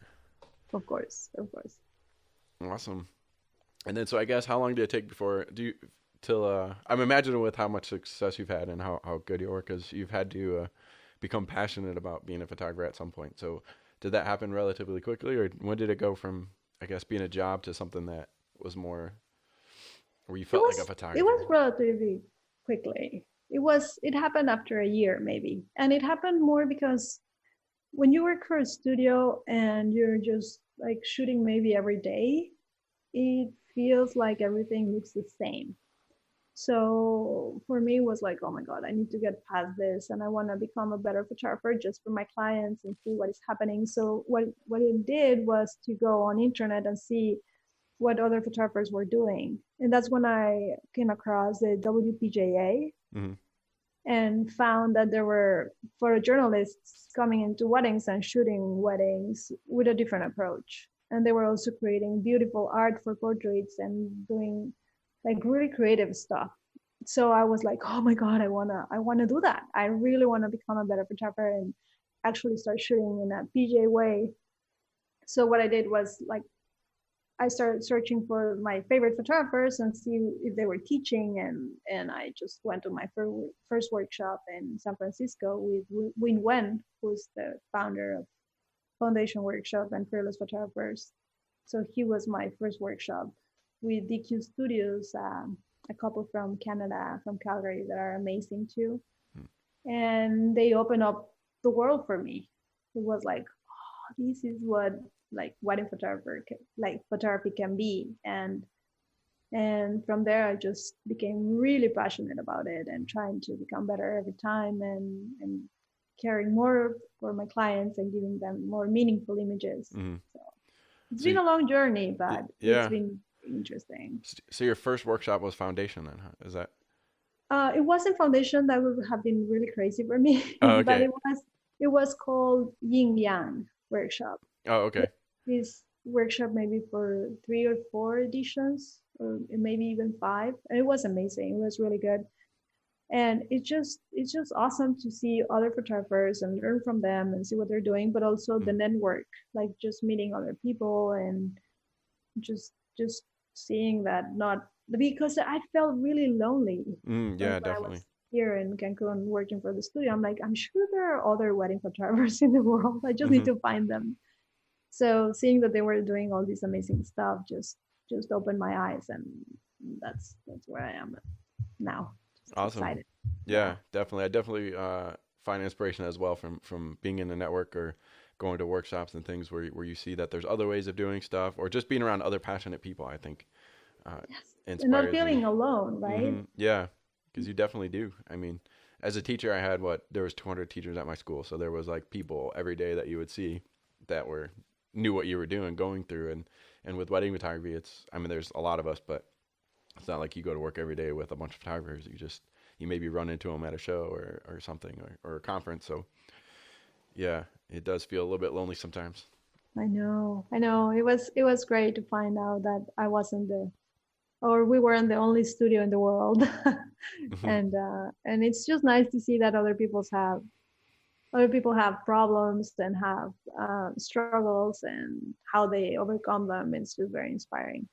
Of course, of course. Awesome. And then, so I guess how long did it take before do you till I'm imagining with how much success you've had and how good your work is, you've had to become passionate about being a photographer at some point. So did that happen relatively quickly, or when did it go from, I guess, being a job to something that was more where you felt like a It photographer? was relatively quickly. It happened after a year maybe. And it happened more because when you work for a studio and you're just like shooting maybe every day, it feels like everything looks the same. So for me, it was like, oh my God, I need to get past this and I want to become a better photographer just for my clients and see what is happening. So what it did was to go on internet and see what other photographers were doing. And that's when I came across the WPJA Hmm. and found that there were photojournalists coming into weddings and shooting weddings with a different approach. And they were also creating beautiful art for portraits and doing like really creative stuff. So I was like, oh my God, I wanna do that. I really wanna become a better photographer and actually start shooting in a PJ way. So what I did was like I started searching for my favorite photographers and see if they were teaching, and I just went to my first workshop in San Francisco with Win Wen, who's the founder of Foundation Workshop and Fearless Photographers. So he was my first workshop with DQ Studios, a couple from Canada, from Calgary, that are amazing too, and they opened up the world for me. It was like, oh, this is what like wedding photographer like photography can be. And from there I just became really passionate about it and trying to become better every time and caring more for my clients and giving them more meaningful images. Hmm. So it's So been a long journey, but it's yeah. been interesting. So your first workshop was foundation then, huh? Is that? It wasn't foundation. That would have been really crazy for me, Oh, but okay. it was called Yin Yang workshop. Oh, okay. This workshop maybe for 3 or 4 editions, or maybe even five. And it was amazing. It was really good. And it's just awesome to see other photographers and learn from them and see what they're doing, but also the Mm, network, like just meeting other people and just seeing that, not because I felt really lonely. Like yeah, when I definitely. was here in Cancun working for the studio, I'm like, I'm sure there are other wedding photographers in the world. I just need Hmm. to find them. So seeing that they were doing all this amazing stuff just opened my eyes, and that's where I am now. Just Awesome. excited. Yeah. Yeah, definitely. I definitely find inspiration as well from being in the network or going to workshops and things where you see that there's other ways of doing stuff or just being around other passionate people, I think uh, Yes. And not inspires you. feeling alone, right? Yeah, because you definitely do. I mean, as a teacher, I had there was 200 teachers at my school, so there was like people every day that you would see that were knew what you were doing, going through, and with wedding photography, I mean, there's a lot of us, but it's not like you go to work every day with a bunch of photographers. You maybe run into them at a show or something or a conference. So yeah, it does feel a little bit lonely sometimes. I know. I know. It was great to find out that I wasn't the or we weren't the only studio in the world. And it's just nice to see that other people have problems and have struggles and how they overcome them. It's just very inspiring.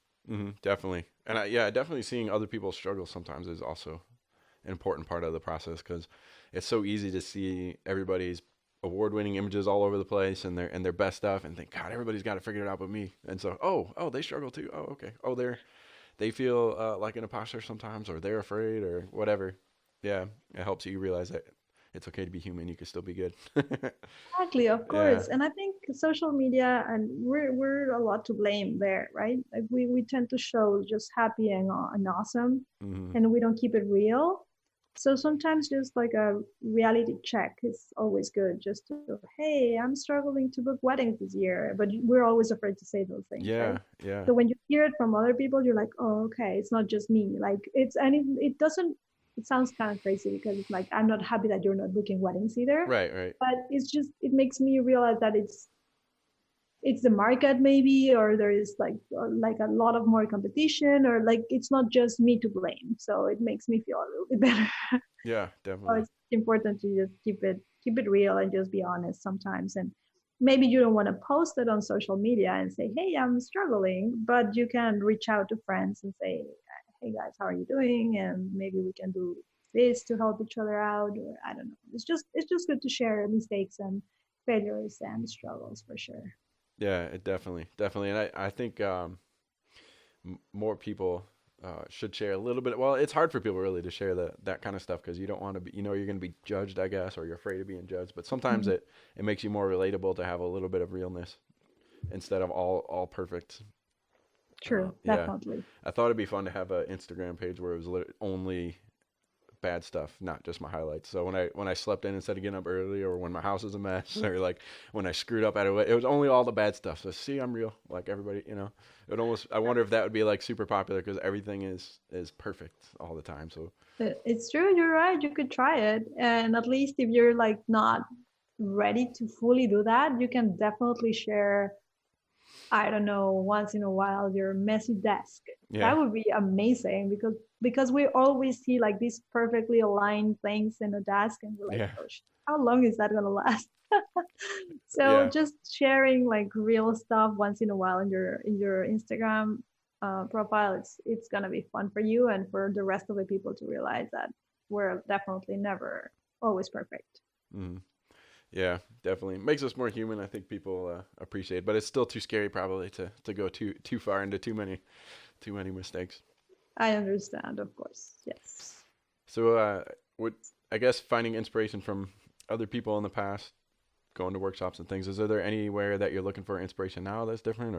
Definitely, and yeah, definitely seeing other people struggle sometimes is also an important part of the process because it's so easy to see everybody's award-winning images all over the place and their best stuff and think, God, everybody's got to figure it out but me. And so, oh, they struggle too. Oh, okay. Oh, they feel like an imposter sometimes, or they're afraid, or whatever. Yeah, it helps you realize that it's okay to be human. You can still be good. Exactly, of Yeah. course. And I think social media, and we're a lot to blame there, right? Like we tend to show just happy and awesome, Hmm. and we don't keep it real. So sometimes just like a reality check is always good. Just to, hey, I'm struggling to book weddings this year, but we're always afraid to say those things, right? Yeah. Yeah. So when you hear it from other people, you're like, oh, okay, it's not just me. Like it doesn't. It sounds kind of crazy because it's like I'm not happy that you're not booking weddings either, Right. Right. but it makes me realize that it's the market maybe, or there is like a lot of more competition, or like it's not just me to blame, so it makes me feel a little bit better. Yeah. So Definitely. it's important to just keep it real and just be honest sometimes. And maybe you don't want to post it on social media and say, hey, I'm struggling, but you can reach out to friends and say, hey guys, how are you doing, and maybe we can do this to help each other out, or I don't know. It's just good to share mistakes and failures and struggles for sure. Yeah. It definitely, and I think more people should share a little bit. Well, it's hard for people really to share that kind of stuff because you don't want to be, you're going to be judged, I guess, or you're afraid of being judged. But sometimes Mhm. it makes you more relatable to have a little bit of realness instead of all perfect. True, Yeah, definitely. I thought it'd be fun to have an Instagram page where it was only bad stuff, not just my highlights. So when I slept in instead of getting up early, or when my house is a mess, or like when I screwed up at it was only all the bad stuff. So see, I'm real, like everybody, It almost I wonder if that would be like super popular because everything is perfect all the time. So It's true, you're right. You could try it. And at least if you're like not ready to fully do that, you can definitely share, I don't know, once in a while your messy desk. yeah, That would be amazing because we always see like these perfectly aligned things in a desk, and we're like, yeah, oh, how long is that gonna last? So yeah, just sharing like real stuff once in a while in your Instagram profile, it's gonna be fun for you and for the rest of the people to realize that we're definitely never always perfect. mm, yeah, definitely makes us more human. I think people appreciate, but it's still too scary probably to go too far into too many mistakes. I understand, of course. Yes. So, would I guess finding inspiration from other people in the past, going to workshops and things. Is there anywhere that you're looking for inspiration now that's different,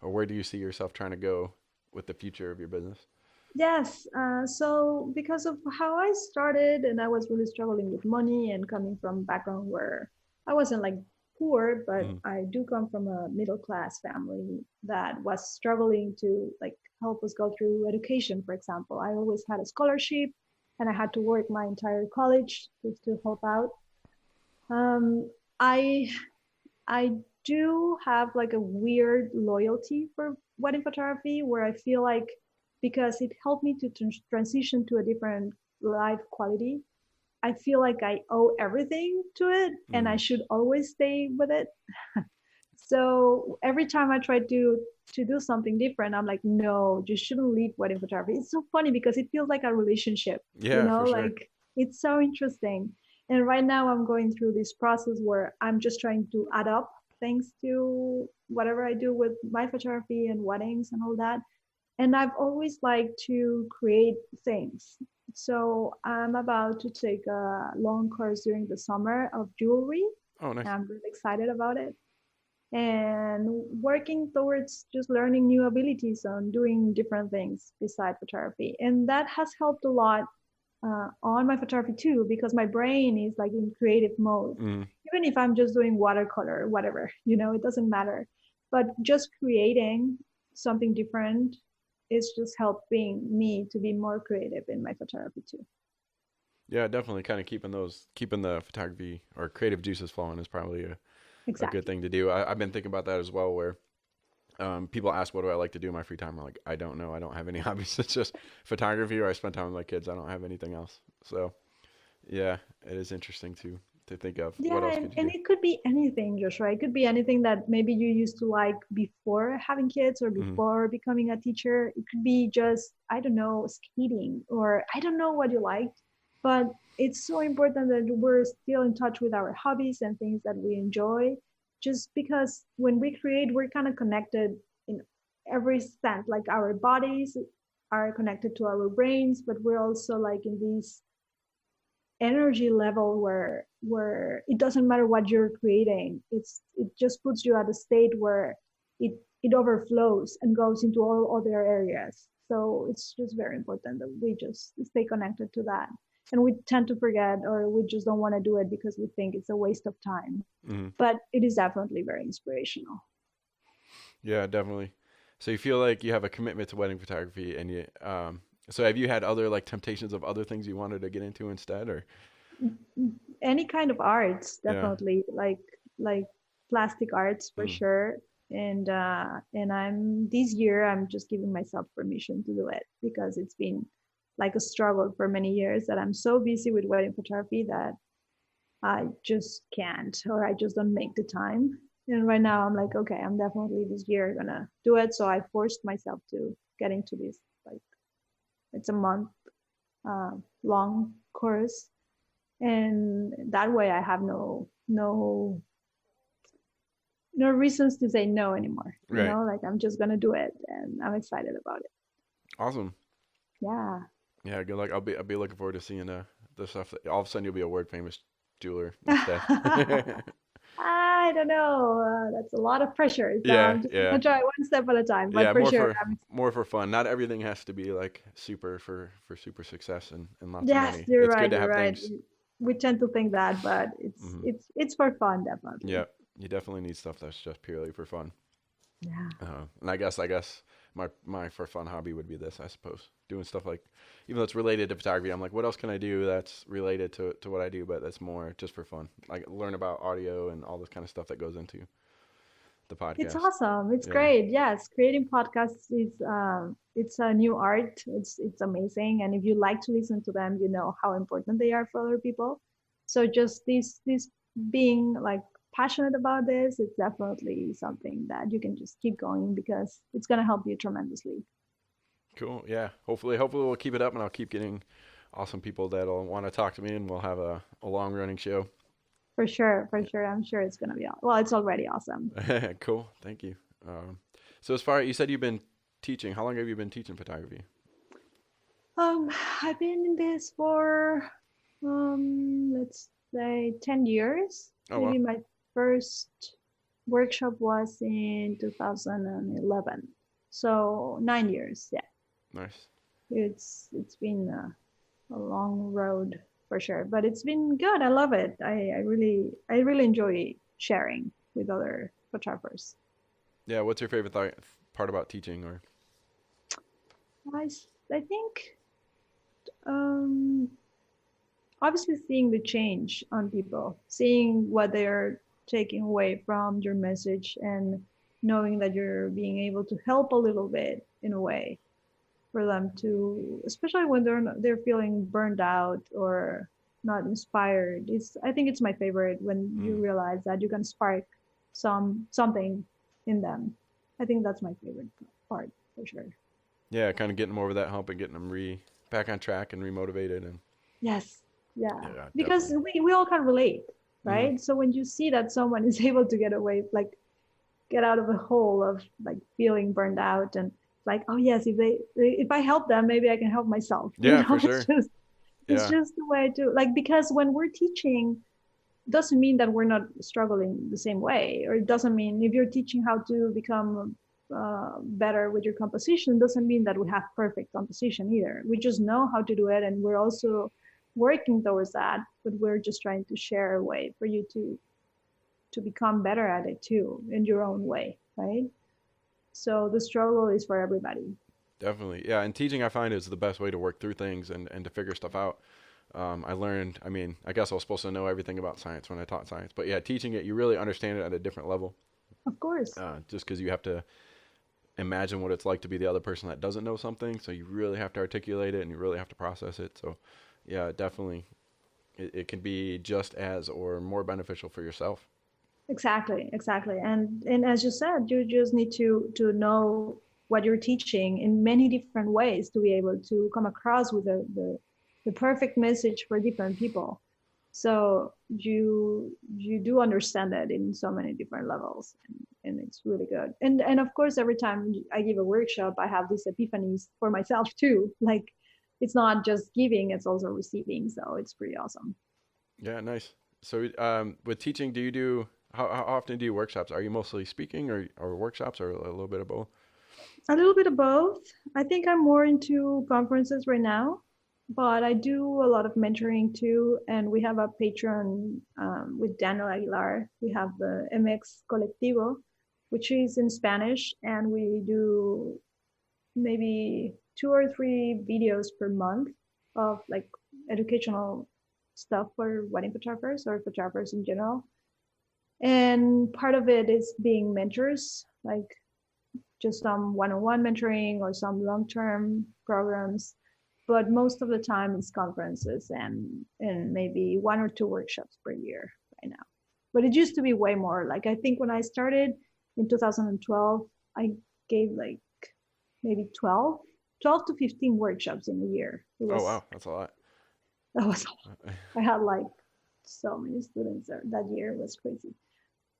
or where do you see yourself trying to go with the future of your business? Yes. So because of how I started, and I was really struggling with money and coming from a background where I wasn't like poor, but Mm-hmm. I do come from a middle class family that was struggling to like help us go through education, for example. I always had a scholarship, and I had to work my entire college just to help out. Um, I I do have like a weird loyalty for wedding photography where I feel like because it helped me to transition to a different life quality, I feel like I owe everything to it and I Mm. should always stay with it. So every time I try to do something different, I'm like, no, you shouldn't leave wedding photography. It's so funny because it feels like a relationship, Yeah, for sure. like it's so interesting. And right now I'm going through this process where I'm just trying to add up things to whatever I do with my photography and weddings and all that. And I've always liked to create things. So I'm about to take a long course during the summer of jewelry. Oh, nice. I'm really excited about it and working towards just learning new abilities on doing different things beside photography. And that has helped a lot on my photography too, because my brain is like in creative mode. Mm. Even if I'm just doing watercolor or whatever, it doesn't matter. But just creating something different is just helping me to be more creative in my photography too. Yeah, definitely. Kind of keeping the photography or creative juices flowing is probably a good Exactly. thing to do. I've been thinking about that as well, where people ask, what do I like to do in my free time? I'm like, I don't know. I don't have any hobbies. It's just photography, or I spend time with my kids. I don't have anything else. So yeah, it is interesting to think of what Yeah, else and, could you and do. it could be anything, Joshua. It could be anything that maybe you used to like before having kids or Hmm. before becoming a teacher. It could be just, I don't know, skating, or I don't know what you liked. But it's so important that we're still in touch with our hobbies and things that we enjoy, just because when we create, we're kind of connected in every sense. Like our bodies are connected to our brains, but we're also like in these energy level where it doesn't matter what you're creating, it just puts you at a state where it overflows and goes into all other areas. So it's just very important that we just stay connected to that, and we tend to forget, or we just don't want to do it because we think it's a waste of time, Hmm. but it is definitely very inspirational. Yeah, definitely. So you feel like you have a commitment to wedding photography, and so have you had other like temptations of other things you wanted to get into instead, or Any kind of arts, yeah? definitely, like plastic arts for Mm. sure. And I'm this year I'm just giving myself permission to do it because it's been like a struggle for many years that I'm so busy with wedding photography that I just can't, or I just don't make the time. And right now I'm like, okay, I'm definitely this year gonna do it. So I forced myself to get into this, like, it's a month uh, long course, and that way I have no reasons to say no anymore. Right. Like I'm just gonna do it, and I'm excited about it. Awesome. Yeah. Yeah, good luck. I'll be looking forward to seeing the stuff. All of a sudden, you'll be a world famous jeweler instead. I don't know. That's a lot of pressure. So Yeah, I'm just yeah, gonna try one step at a time. But yeah. for sure, More for fun. Not everything has to be like super for super success and lots of yes, money. you're It's good right. to You're have right. things. We tend to think that, but it's Hmm. it's it's for fun, definitely. Yeah, you definitely need stuff that's just purely for fun. Yeah. And I guess my for fun hobby would be this, I suppose, doing stuff like, even though it's related to photography, I'm like, what else can I do that's related to what I do, but that's more just for fun, like learn about audio and all this kind of stuff that goes into the It's podcast. awesome. It's Yeah, great. Yes, creating podcasts is it's a new art. It's amazing, and if you like to listen to them, you know how important they are for other people. So just this being like passionate about this, it's definitely something that you can just keep going because it's gonna help you tremendously. cool. Yeah, hopefully we'll keep it up, and I'll keep getting awesome people that'll want to talk to me, and we'll have a long running show. For sure, for sure. I'm sure it's gonna be well. It's already awesome. Cool, thank you. So as far, you said you've been teaching, how long have you been teaching photography? Um, I've been in this for let's say 10 years. Oh Maybe well, my first workshop was in 2011. So 9 years. Yeah, nice. it's been a long road for sure, but it's been good. I love it. I really enjoy sharing with other photographers. Yeah, what's your favorite part about teaching, or I think Um, Obviously, seeing the change on people, seeing what they're taking away from your message, and knowing that you're being able to help a little bit in a way for them to, especially when they're feeling burned out or not inspired. It's I think it's my favorite when you realize that you can spark something in them. I think that's my favorite part for sure. Yeah, kind of getting them over that hump and getting them back on track and remotivated and Yes. Yeah. yeah, Because definitely. we all can relate, Hmm. right? So when you see that someone is able to get away, like get out of a hole of like feeling burned out and like, oh yes, if I help them, maybe I can help myself. Yeah, for sure. It's Yeah. just the way to like because when we're teaching, doesn't mean that we're not struggling the same way, or it doesn't mean if you're teaching how to become better with your composition, doesn't mean that we have perfect composition either. We just know how to do it, and we're also working towards that. But we're just trying to share a way for you to become better at it too in your own way, right? So the struggle is for everybody. Definitely. Yeah, and teaching I find is the best way to work through things and to figure stuff out. I learned, I mean, I guess I was supposed to know everything about science when I taught science, but yeah, teaching it, you really understand it at a different level. Of course. Just because you have to imagine what it's like to be the other person that doesn't know something, so you really have to articulate it and you really have to process it. So, yeah, definitely, it can be just as or more beneficial for yourself. Exactly. And as you said, you just need to know what you're teaching in many different ways to be able to come across with the perfect message for different people. So you do understand that in so many different levels, and it's really good. And of course, every time I give a workshop, I have these epiphanies for myself too. Like it's not just giving, it's also receiving. So it's pretty awesome. Yeah, nice. So, with teaching, do you do how often do you workshops? Are you mostly speaking or workshops or a little bit of both? A little bit of both. I think I'm more into conferences right now, but I do a lot of mentoring too. And we have a Patreon with Daniel Aguilar. We have the MX Colectivo, which is in Spanish, and we do maybe 2 or 3 videos per month of like educational stuff for wedding photographers or photographers in general. And part of it is being mentors, like just some one-on-one mentoring or some long-term programs. But most of the time it's conferences and maybe 1 or 2 workshops per year right now. But it used to be way more. Like I think when I started in 2012, I gave like maybe 12 to 15 workshops in a year. It Oh was wow, that's a lot. that was I had like so many students there that year. It was crazy.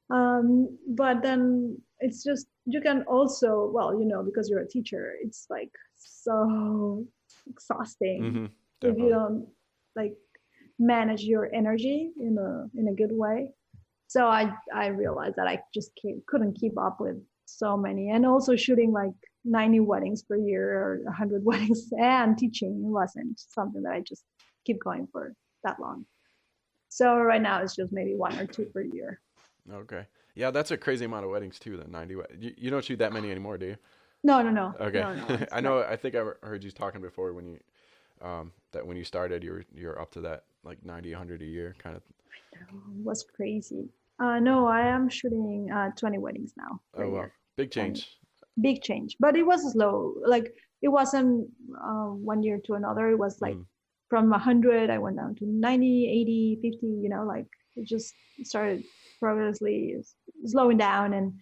But then it's just you can also, well, because you're a teacher, it's like so exhausting Mm-hmm. if you Definitely. don't like manage your energy in a good way. So I realized that I just couldn't keep up with so many, and also shooting like 90 weddings per year or 100 weddings and teaching wasn't something that I just keep going for that long. So right now it's just maybe 1 or 2 per year. Okay. Yeah, that's a crazy amount of weddings too. Then 90. You don't shoot that many anymore, do you? No, no, no, Okay. no, no. It's I like know. I think I heard you talking before when you that when you started, you're up to that like 90, 100 a year kind of. was crazy. No, I am shooting 20 weddings now per Oh wow, year, big and change. big change. But it was slow. Like it wasn't 1 year to another. It was like Mm-hmm. from 100, I went down to 90, 80, 50. Like it just started progressively slowing down, and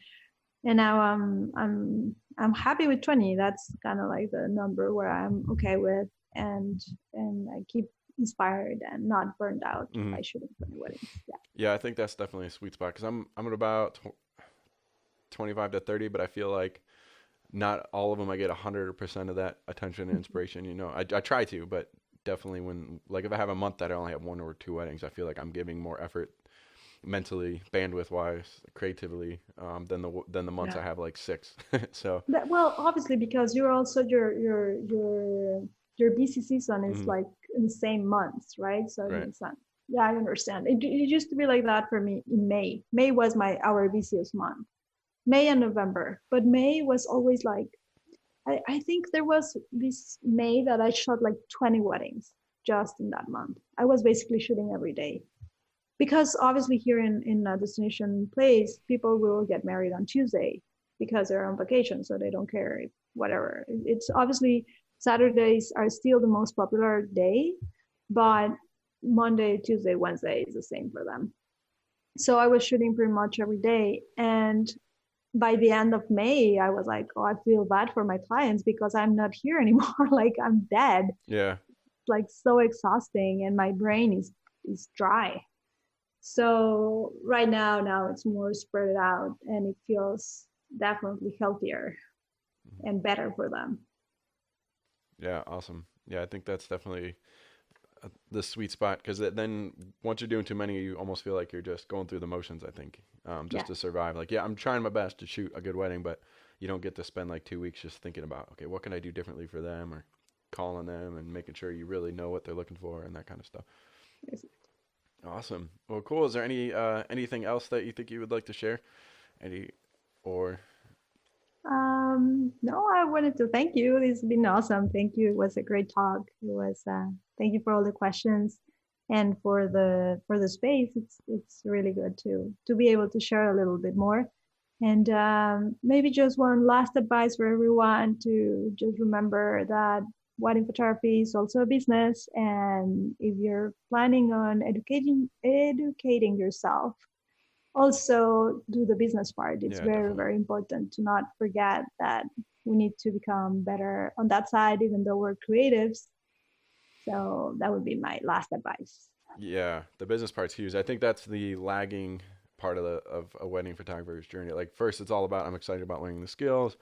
now I'm happy with 20. That's kind of like the number where I'm okay with, and I keep inspired and not burned out Mm-hmm. by shooting 20 weddings. Yeah. Yeah, I think that's definitely a sweet spot because I'm at about 25 to 30, but I feel like not all of them I get 100% of that attention and inspiration. I try to, but definitely when like if I have a month that I only have 1 or 2 weddings, I feel like I'm giving more effort mentally, bandwidth wise, creatively, than the months Yeah. I have like six. So, Well, obviously, because you're also your busy season is mhm, like in the same months, right? So it right. makes sense. Yeah, I understand. It used to be like that for me in May. May was our busiest month. May and November, but May was always like I think there was this May that I shot like 20 weddings. just in that month. I was basically shooting every day. Because obviously here in a destination place, people will get married on Tuesday because they're on vacation, so they don't care, whatever. It's obviously Saturdays are still the most popular day, but Monday, Tuesday, Wednesday is the same for them. So I was shooting pretty much every day. And by the end of May, I was like, oh, I feel bad for my clients because I'm not here anymore. Like I'm dead. Yeah. Like so exhausting, and my brain is dry. So right now it's more spread out, and it feels definitely healthier and better for them. Yeah, awesome. Yeah, I think that's definitely the sweet spot, because then once you're doing too many, you almost feel like you're just going through the motions, I think, just to survive. Like, yeah, I'm trying my best to shoot a good wedding, but you don't get to spend like 2 weeks just thinking about, okay, what can I do differently for them, or calling them and making sure you really know what they're looking for and that kind of stuff. Awesome. Well, cool. Is there anything else that you think you would like to share? No, I wanted to thank you. It's been awesome. Thank you. It was a great talk. It was thank you for all the questions and for the space. It's really good to be able to share a little bit more. And maybe just one last advice for everyone, to just remember that wedding photography is also a business, and if you're planning on educating yourself, also do the business part. It's very important to not forget that we need to become better on that side, even though we're creatives. So that would be my last advice. Yeah, the business part's huge. I think that's the lagging part of a wedding photographer's journey. Like, first it's all about, I'm excited about learning the skills.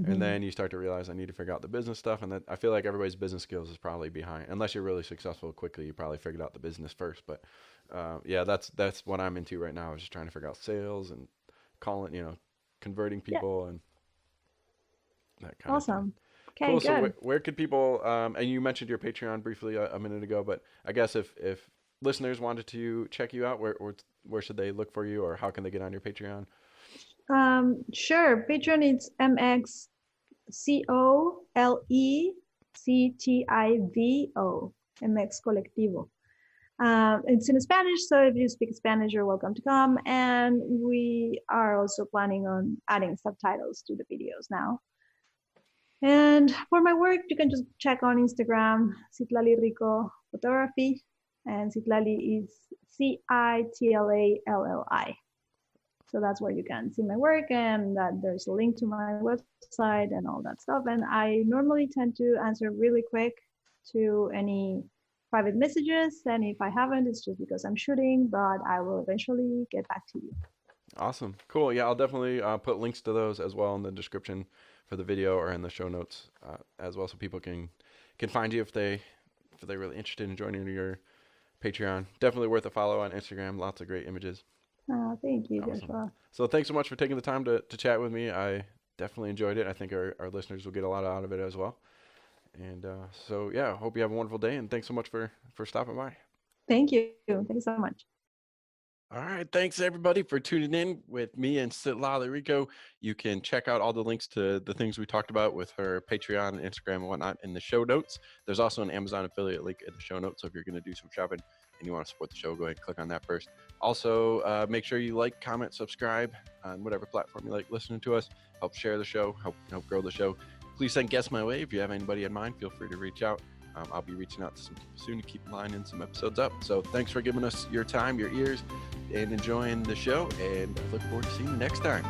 And then you start to realize I need to figure out the business stuff. And that, I feel like everybody's business skills is probably behind. Unless you're really successful quickly, you probably figured out the business first. But yeah, that's what I'm into right now. I was just trying to figure out sales and calling, converting people and that kind of thing. Awesome. Okay, cool. good. So where could people, and you mentioned your Patreon briefly a minute ago, but I guess if listeners wanted to check you out, where should they look for you, or how can they get on your Patreon? Sure. Patreon is MXCOLECTIVO, MX Colectivo. It's in Spanish, so if you speak Spanish, you're welcome to come. And we are also planning on adding subtitles to the videos now. And for my work, you can just check on Instagram, Citlalli Rico Photography, and Citlalli is CITLALLI. So that's where you can see my work, and that there's a link to my website and all that stuff. And I normally tend to answer really quick to any private messages. And if I haven't, it's just because I'm shooting, but I will eventually get back to you. Awesome. Cool. Yeah, I'll definitely put links to those as well in the description for the video or in the show notes as well, so people can find you if they're really interested in joining your Patreon. Definitely worth a follow on Instagram. Lots of great images. Thank you, awesome. Joshua. So thanks so much for taking the time to chat with me. I definitely enjoyed it. I think our listeners will get a lot out of it as well. And so, yeah, hope you have a wonderful day. And thanks so much for stopping by. Thank you. Thank you so much. All right. Thanks, everybody, for tuning in with me and Citlalli Rico. You can check out all the links to the things we talked about with her Patreon and Instagram and whatnot in the show notes. There's also an Amazon affiliate link in the show notes. So if you're going to do some shopping and you want to support the show, go ahead and click on that first. Also, make sure you like, comment, subscribe on whatever platform you like listening to us. Help share the show, help grow the show. Please send guests my way. If you have anybody in mind, feel free to reach out. I'll be reaching out to some people soon to keep lining some episodes up. So thanks for giving us your time, your ears, and enjoying the show. And I look forward to seeing you next time.